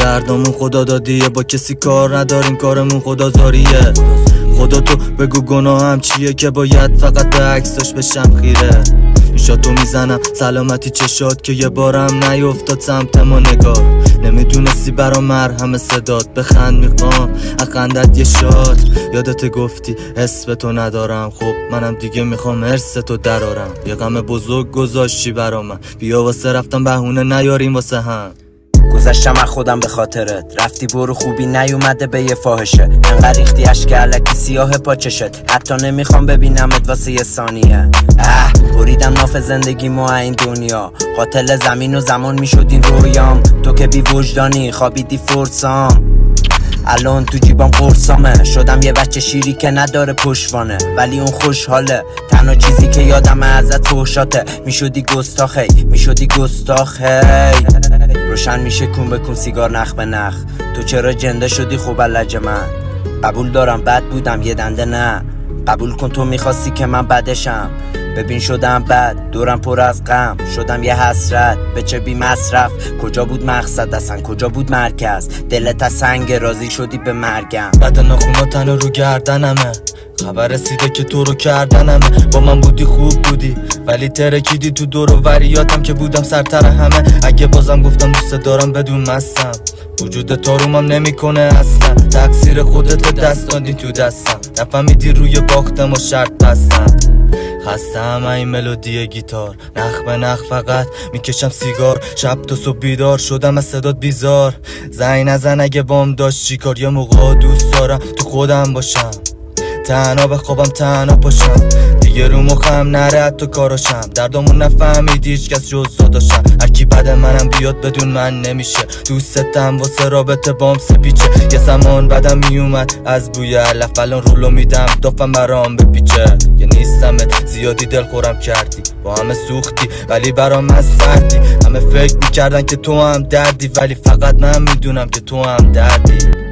دردامون خدا دادیه، با کسی کار نداریم، کارمون خدا زاریه. خدا تو بگو گناهم چیه که باید فقط به عکساش بشم خیره. شاتو میزنم سلامتی چشات که یه بارم نیفتاد سمت ما نگاه. نمیدونستی برا مرهم صدات بخند میخوام اخندت یه شاد. یادت گفتی حس به تو ندارم، خب منم دیگه میخوام حرس تو درارم. یه غم بزرگ گذاشتی برا من، بیا واسه رفتم بهونه نیاریم واسه هم. گذشتم از خودم به خاطرت، رفتی برو خوبی نیومده به یه فاحشه. انقدر ریختی اشک علکی سیاه پاچشت، حتی نمیخوام ببینمت واسه یه ثانیه. بریدم ناف زندگی ما این دنیا، قاتل زمین و زمان میشدین رویام. تو که بی وجدانی خوابیدی فرسام، الان تو جیبام قرصامه. شدم یه بچه شیری که نداره پشوانه، ولی اون خوشحاله. تنها چیزی که یادمه ازت فحشاته. میشدی گستاخی، میشدی گستاخی. روشن میشه کون به کون سیگار نخ به نخ. تو چرا جنده شدی خوب لج من؟ قبول دارم بد بودم یه دنده نه. قبول کن تو میخواستی که من بدشم. ببین شدم بد، دورم پر از غم. شدم یه حسرت به چه بی مصرف. کجا بود مقصد اصلا، کجا بود مرکز؟ دلت از سنگ راضی شدی به مرگم. بعد ناخونا تنها رو گردنمه، خبر رسیده که تو رو کردنمه. با من بودی خوب بودی ولی ترکیدی تو دور و وریاتم که بودم سرتر همه. اگه بازم گفتم دوست دارم بدون مستم، وجود تارومم نمیکنه اصلا. تقصیر خودت دست دادی تو دستم، نفهمیدی روی باختم و شرط بستم. خستم این ملودی گیتار، نخ به نخ فقط میکشم سیگار. شب تا صبح بیدار شدم از صدات بیزار. زنگ نزن اگه بام داشت چیکار، یه موقع دوست دارم تو خودم باشم، تنها بخوابم تنها پاشم. دیگه رو مخم نره تو کاراشم، دردامون نفهمیدی هیچ کس جز داداشم. هرکی بعد منم بیاد بدون من نمیشه، دوستتم واسه رابطه بام سپیچه. یه زمان بعدم میومد از بوی علف، الان رولو میدم دافم برام بپیچه. یه نیستمت زیادی دلخورم کردی، با همه سوختی ولی برام من سردی. همه فکر میکردن که تو هم دردی، ولی فقط من میدونم که تو هم دردی.